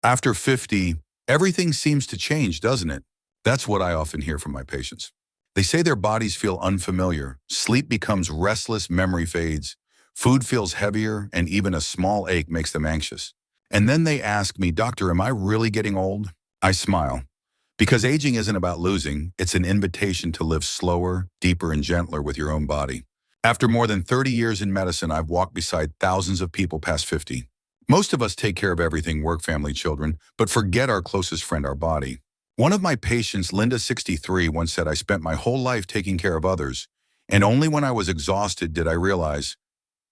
After 50, everything seems to change, doesn't it? That's what I often hear from my patients. They say their bodies feel unfamiliar, sleep becomes restless, memory fades, food feels heavier, and even a small ache makes them anxious. And then they ask me, Doctor, am I really getting old? I smile. Because aging isn't about losing, it's an invitation to live slower, deeper, and gentler with your own body. After more than 30 years in medicine, I've walked beside thousands of people past 50. Most of us take care of everything, work, family, children, but forget our closest friend, our body. One of my patients, Linda, 63, once said, I spent my whole life taking care of others, and only when I was exhausted did I realize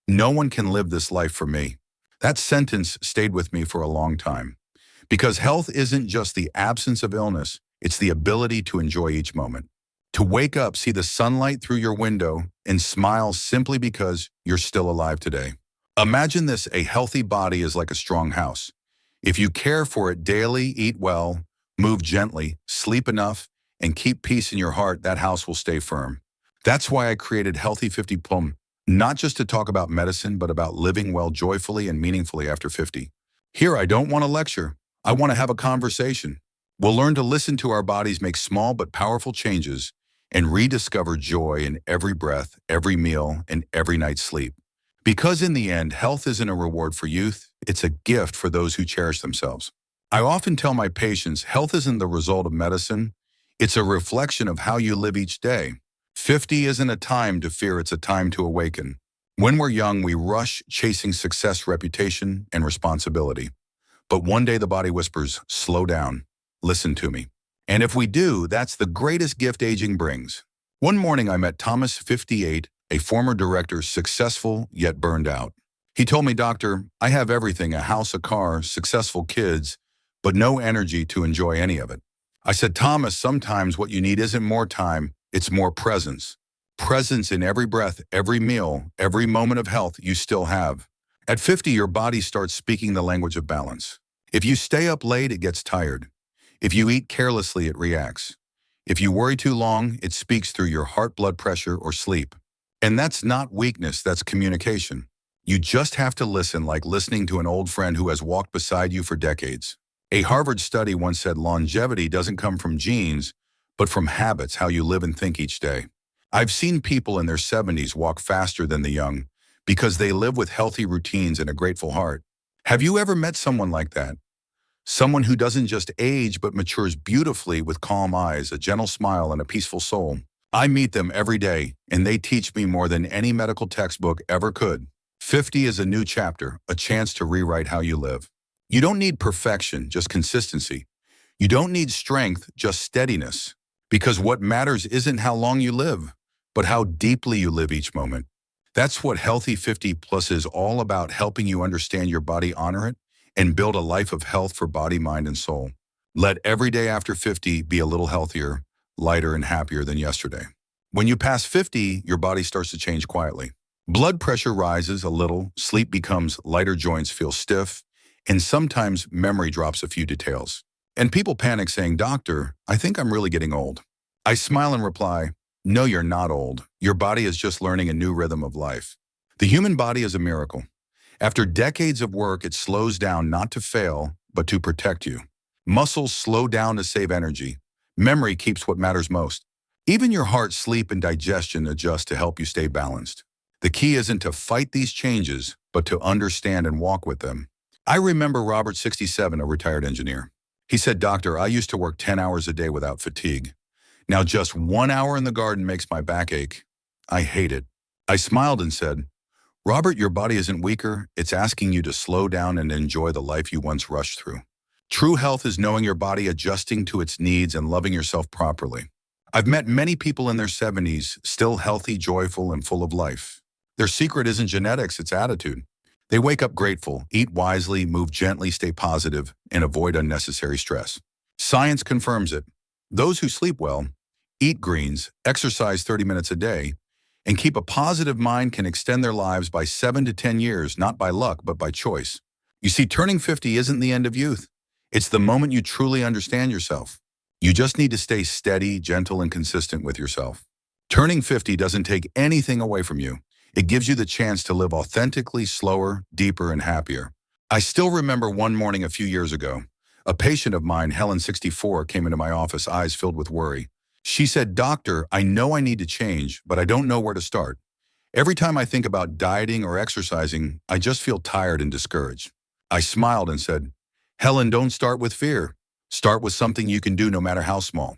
no one can live this life for me. That sentence stayed with me for a long time. Because health isn't just the absence of illness, it's the ability to enjoy each moment. To wake up, see the sunlight through your window, and smile simply because you're still alive today. Imagine this: a healthy body is like a strong house. If you care for it daily, eat well, move gently, sleep enough, and keep peace in your heart, that house will stay firm. That's why I created Healthy 50 Plum, not just to talk about medicine, but about living well, joyfully, and meaningfully after 50. Here, I don't want to lecture. I want to have a conversation. We'll learn to listen to our bodies, make small but powerful changes, and rediscover joy in every breath, every meal, and every night's sleep. Because in the end, health isn't a reward for youth, it's a gift for those who cherish themselves. I often tell my patients, health isn't the result of medicine, it's a reflection of how you live each day. 50 isn't a time to fear, it's a time to awaken. When we're young, we rush chasing success, reputation, and responsibility. But one day the body whispers, slow down, listen to me. And if we do, that's the greatest gift aging brings. One morning I met Thomas, 58, a former director, successful yet burned out. He told me, Doctor, I have everything, a house, a car, successful kids, but no energy to enjoy any of it. I said, Thomas, sometimes what you need isn't more time, it's more presence. Presence in every breath, every meal, every moment of health you still have. At 50, your body starts speaking the language of balance. If you stay up late, it gets tired. If you eat carelessly, it reacts. If you worry too long, it speaks through your heart, blood pressure, or sleep. And that's not weakness, that's communication. You just have to listen, like listening to an old friend who has walked beside you for decades. A Harvard study once said longevity doesn't come from genes, but from habits, how you live and think each day. I've seen people in their 70s walk faster than the young because they live with healthy routines and a grateful heart. Have you ever met someone like that? Someone who doesn't just age but matures beautifully with calm eyes, a gentle smile, and a peaceful soul. I meet them every day, and they teach me more than any medical textbook ever could. 50 is a new chapter, a chance to rewrite how you live. You don't need perfection, just consistency. You don't need strength, just steadiness. Because what matters isn't how long you live, but how deeply you live each moment. That's what Healthy 50 Plus is all about, helping you understand your body, honor it, and build a life of health for body, mind, and soul. Let every day after 50 be a little healthier, lighter, and happier than yesterday. When you pass 50, your body starts to change quietly. Blood pressure rises a little, sleep becomes lighter, joints feel stiff, and sometimes memory drops a few details. And people panic saying, Doctor, I think I'm really getting old. I smile and reply, no, you're not old. Your body is just learning a new rhythm of life. The human body is a miracle. After decades of work, it slows down not to fail, but to protect you. Muscles slow down to save energy. Memory keeps what matters most. Even your heart, sleep, and digestion adjust to help you stay balanced. The key isn't to fight these changes, but to understand and walk with them. I remember Robert, 67, a retired engineer. He said, Doctor, I used to work 10 hours a day without fatigue. Now just 1 hour in the garden makes my back ache. I hate it. I smiled and said, Robert, your body isn't weaker. It's asking you to slow down and enjoy the life you once rushed through. True health is knowing your body, adjusting to its needs, and loving yourself properly. I've met many people in their 70s, still healthy, joyful, and full of life. Their secret isn't genetics, it's attitude. They wake up grateful, eat wisely, move gently, stay positive, and avoid unnecessary stress. Science confirms it. Those who sleep well, eat greens, exercise 30 minutes a day, and keep a positive mind can extend their lives by 7 to 10 years, not by luck, but by choice. You see, turning 50 isn't the end of youth. It's the moment you truly understand yourself. You just need to stay steady, gentle, and consistent with yourself. Turning 50 doesn't take anything away from you. It gives you the chance to live authentically, slower, deeper, and happier. I still remember one morning a few years ago. A patient of mine, Helen, 64, came into my office, eyes filled with worry. She said, "Doctor, I know I need to change, but I don't know where to start. Every time I think about dieting or exercising, I just feel tired and discouraged." I smiled and said, "Helen, don't start with fear. Start with something you can do no matter how small."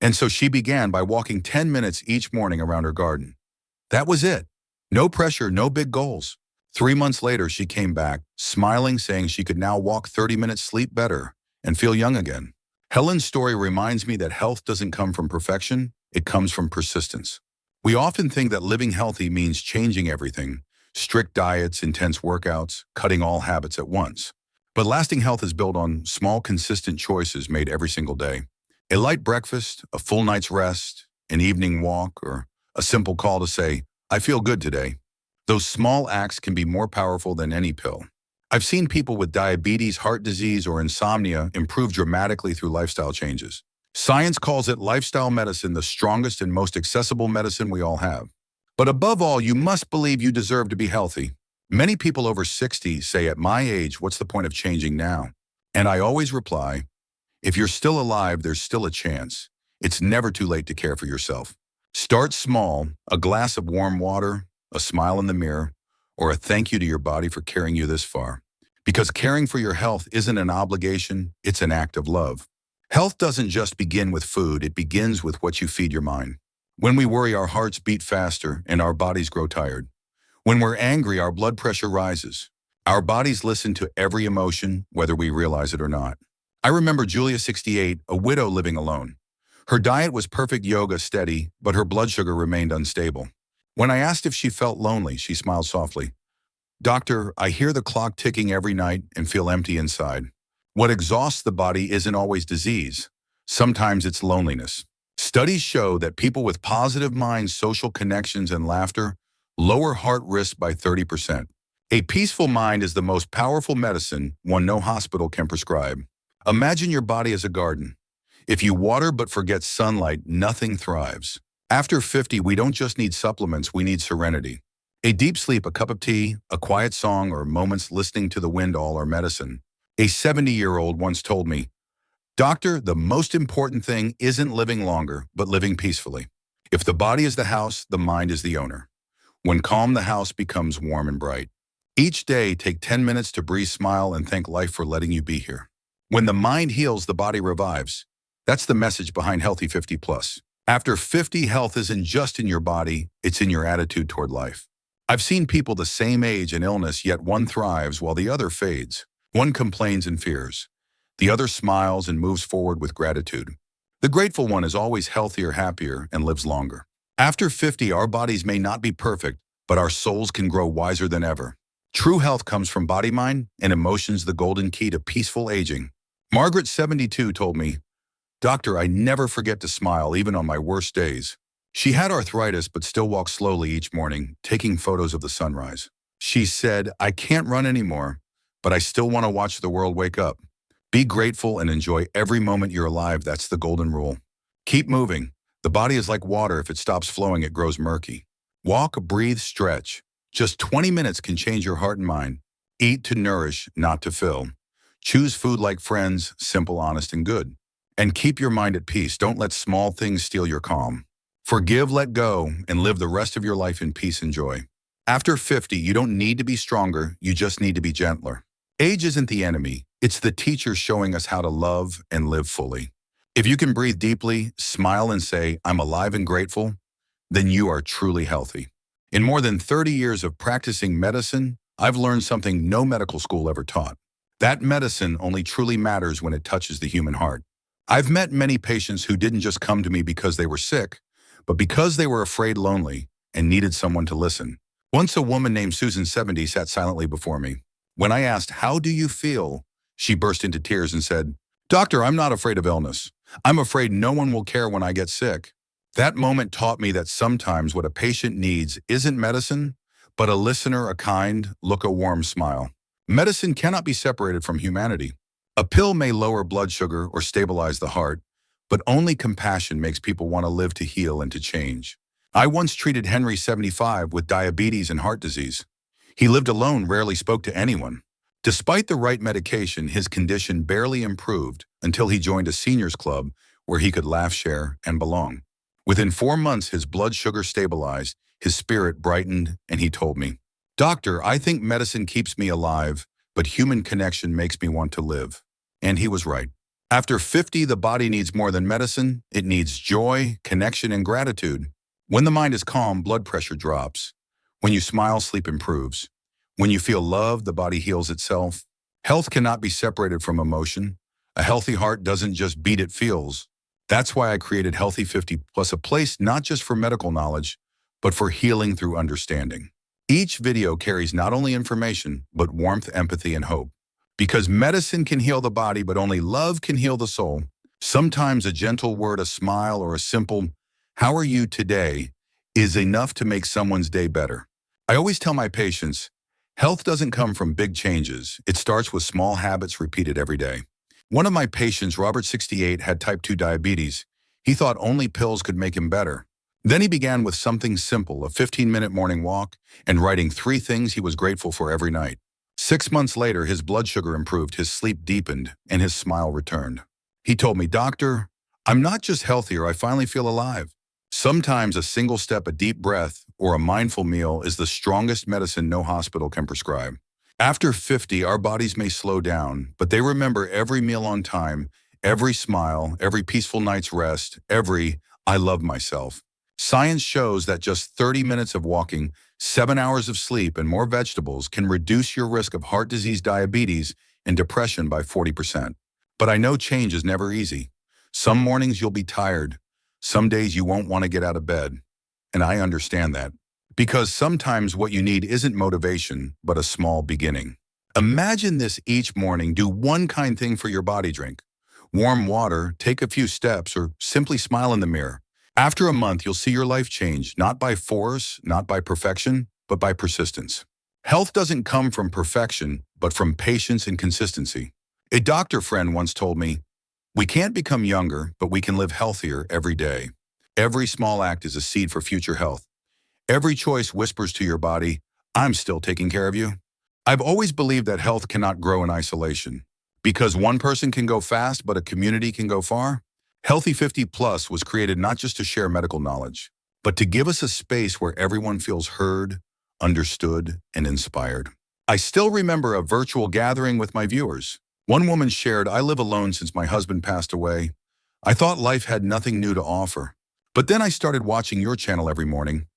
And so she began by walking 10 minutes each morning around her garden. That was it. No pressure, no big goals. 3 months later, she came back, smiling, saying she could now walk 30 minutes, sleep better, and feel young again. Helen's story reminds me that health doesn't come from perfection, it comes from persistence. We often think that living healthy means changing everything, strict diets, intense workouts, cutting all habits at once. But lasting health is built on small, consistent choices made every single day. A light breakfast, a full night's rest, an evening walk, or a simple call to say, "I feel good today." Those small acts can be more powerful than any pill. I've seen people with diabetes, heart disease, or insomnia improve dramatically through lifestyle changes. Science calls it lifestyle medicine, the strongest and most accessible medicine we all have. But above all, you must believe you deserve to be healthy. Many people over 60 say, "At my age, what's the point of changing now?" And I always reply, if you're still alive, there's still a chance. It's never too late to care for yourself. Start small, a glass of warm water, a smile in the mirror, or a thank you to your body for carrying you this far. Because caring for your health isn't an obligation, it's an act of love. Health doesn't just begin with food, it begins with what you feed your mind. When we worry, our hearts beat faster and our bodies grow tired. When we're angry, our blood pressure rises. Our bodies listen to every emotion, whether we realize it or not. I remember Julia, 68, a widow living alone. Her diet was perfect, yoga, steady, but her blood sugar remained unstable. When I asked if she felt lonely, she smiled softly. "Doctor, I hear the clock ticking every night and feel empty inside." What exhausts the body isn't always disease. Sometimes it's loneliness. Studies show that people with positive minds, social connections, and laughter lower heart risk by 30%. A peaceful mind is the most powerful medicine, one no hospital can prescribe. Imagine your body as a garden. If you water but forget sunlight, nothing thrives. After 50, we don't just need supplements, we need serenity. A deep sleep, a cup of tea, a quiet song, or moments listening to the wind, all are medicine. A 70-year-old once told me, "Doctor, the most important thing isn't living longer, but living peacefully. If the body is the house, the mind is the owner. When calm, the house becomes warm and bright." Each day, take 10 minutes to breathe, smile, and thank life for letting you be here. When the mind heals, the body revives. That's the message behind Healthy 50 Plus. After 50, health isn't just in your body, it's in your attitude toward life. I've seen people the same age and illness, yet one thrives while the other fades. One complains and fears. The other smiles and moves forward with gratitude. The grateful one is always healthier, happier, and lives longer. After 50, our bodies may not be perfect, but our souls can grow wiser than ever. True health comes from body, mind, and emotions, the golden key to peaceful aging. Margaret, 72, told me, "Doctor, I never forget to smile, even on my worst days." She had arthritis but still walked slowly each morning, taking photos of the sunrise. She said, "I can't run anymore, but I still want to watch the world wake up." Be grateful and enjoy every moment you're alive. That's the golden rule. Keep moving. The body is like water. If it stops flowing, it grows murky. Walk, breathe, stretch. Just 20 minutes can change your heart and mind. Eat to nourish, not to fill. Choose food like friends, simple, honest, and good. And keep your mind at peace. Don't let small things steal your calm. Forgive, let go, and live the rest of your life in peace and joy. After 50, you don't need to be stronger, you just need to be gentler. Age isn't the enemy, it's the teacher showing us how to love and live fully. If you can breathe deeply, smile, and say, "I'm alive and grateful," then you are truly healthy. In more than 30 years of practicing medicine, I've learned something no medical school ever taught. That medicine only truly matters when it touches the human heart. I've met many patients who didn't just come to me because they were sick, but because they were afraid, lonely, and needed someone to listen. Once a woman named Susan, 70, sat silently before me. When I asked, "How do you feel?" she burst into tears and said, "Doctor, I'm not afraid of illness. I'm afraid no one will care when I get sick." That moment taught me that sometimes what a patient needs isn't medicine, but a listener, a kind look, a warm smile. Medicine cannot be separated from humanity. A pill may lower blood sugar or stabilize the heart, but only compassion makes people want to live, to heal, and to change. I once treated Henry, 75, with diabetes and heart disease. He lived alone, rarely spoke to anyone. Despite the right medication, his condition barely improved until he joined a seniors club where he could laugh, share, and belong. Within 4 months, his blood sugar stabilized, his spirit brightened, and he told me, "Doctor, I think medicine keeps me alive, but human connection makes me want to live." And he was right. After 50, the body needs more than medicine. It needs joy, connection, and gratitude. When the mind is calm, blood pressure drops. When you smile, sleep improves. When you feel loved, the body heals itself. Health cannot be separated from emotion. A healthy heart doesn't just beat, it feels. That's why I created Healthy 50 Plus, a place not just for medical knowledge, but for healing through understanding. Each video carries not only information, but warmth, empathy, and hope. Because medicine can heal the body, but only love can heal the soul. Sometimes a gentle word, a smile, or a simple, "How are you today?" is enough to make someone's day better. I always tell my patients, health doesn't come from big changes. It starts with small habits repeated every day. One of my patients, Robert, 68, had type 2 diabetes. He thought only pills could make him better. Then he began with something simple, a 15-minute morning walk, and writing 3 things he was grateful for every night. 6 months later, his blood sugar improved, his sleep deepened, and his smile returned. He told me, "Doctor, I'm not just healthier, I finally feel alive." Sometimes a single step, a deep breath, or a mindful meal is the strongest medicine no hospital can prescribe. After 50, our bodies may slow down, but they remember every meal on time, every smile, every peaceful night's rest, every "I love myself." Science shows that just 30 minutes of walking, 7 hours of sleep, and more vegetables can reduce your risk of heart disease, diabetes, and depression by 40%. But I know change is never easy. Some mornings you'll be tired. Some days you won't want to get out of bed. And I understand that. Because sometimes what you need isn't motivation, but a small beginning. Imagine this: each morning, do one kind thing for your body. Drink warm water, take a few steps, or simply smile in the mirror. After a month, you'll see your life change, not by force, not by perfection, but by persistence. Health doesn't come from perfection, but from patience and consistency. A doctor friend once told me, "We can't become younger, but we can live healthier every day." Every small act is a seed for future health. Every choice whispers to your body, "I'm still taking care of you." I've always believed that health cannot grow in isolation. Because one person can go fast, but a community can go far. Healthy 50 Plus was created not just to share medical knowledge, but to give us a space where everyone feels heard, understood, and inspired. I still remember a virtual gathering with my viewers. One woman shared, "I live alone since my husband passed away. I thought life had nothing new to offer. But then I started watching your channel every morning.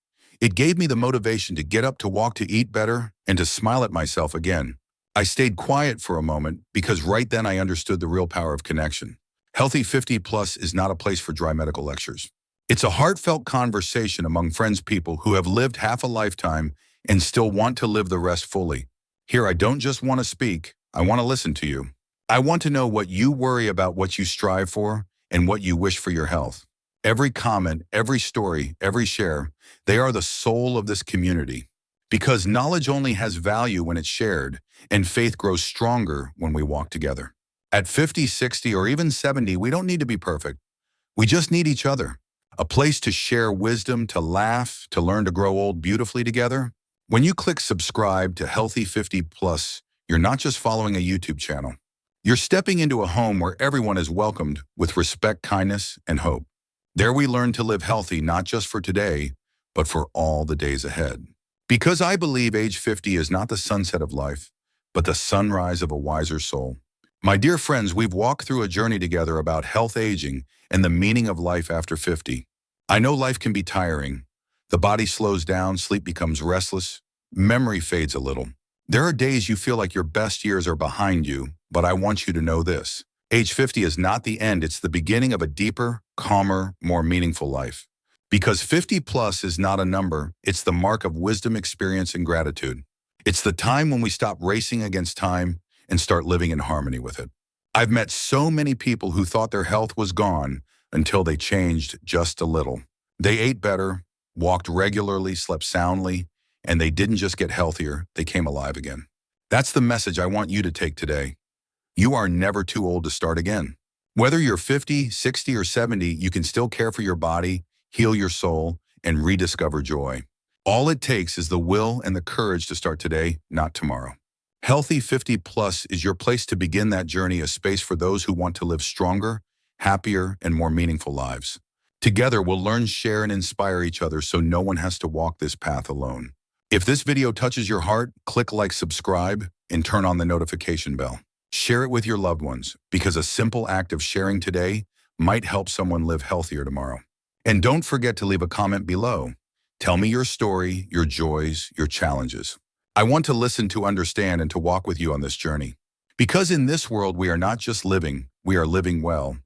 It gave me the motivation to get up, to walk, to eat better, and to smile at myself again. I stayed quiet for a moment because right then I understood the real power of connection." Healthy 50 Plus is not a place for dry medical lectures. It's a heartfelt conversation among friends, people who have lived half a lifetime and still want to live the rest fully. Here, I don't just want to speak, I want to listen to you. I want to know what you worry about, what you strive for, and what you wish for your health. Every comment, every story, every share, they are the soul of this community. Because knowledge only has value when it's shared, and faith grows stronger when we walk together. At 50, 60, or even 70, we don't need to be perfect. We just need each other. A place to share wisdom, to laugh, to learn to grow old beautifully together. When you click subscribe to Healthy 50 Plus, you're not just following a YouTube channel. You're stepping into a home where everyone is welcomed with respect, kindness, and hope. There we learn to live healthy, not just for today, but for all the days ahead. Because I believe age 50 is not the sunset of life, but the sunrise of a wiser soul. My dear friends, we've walked through a journey together about health, aging, and the meaning of life after 50. I know life can be tiring. The body slows down, sleep becomes restless, memory fades a little. There are days you feel like your best years are behind you, but I want you to know this. Age 50 is not the end, it's the beginning of a deeper, calmer, more meaningful life. Because 50 plus is not a number, it's the mark of wisdom, experience, and gratitude. It's the time when we stop racing against time and start living in harmony with it. I've met so many people who thought their health was gone until they changed just a little. They ate better, walked regularly, slept soundly, and they didn't just get healthier, they came alive again. That's the message I want you to take today. You are never too old to start again. Whether you're 50, 60, or 70, you can still care for your body, heal your soul, and rediscover joy. All it takes is the will and the courage to start today, not tomorrow. Healthy 50 Plus is your place to begin that journey, a space for those who want to live stronger, happier, and more meaningful lives. Together, we'll learn, share, and inspire each other so no one has to walk this path alone. If this video touches your heart, click like, subscribe, and turn on the notification bell. Share it with your loved ones, because a simple act of sharing today might help someone live healthier tomorrow. And don't forget to leave a comment below. Tell me your story, your joys, your challenges. I want to listen, to understand, and to walk with you on this journey. Because in this world, we are not just living, we are living well,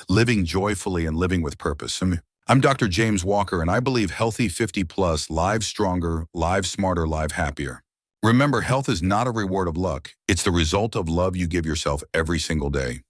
living joyfully, and living with purpose. I'm Dr. James Walker, and I believe Healthy 50 Plus, live stronger, live smarter, live happier. Remember, health is not a reward of luck. It's the result of love you give yourself every single day.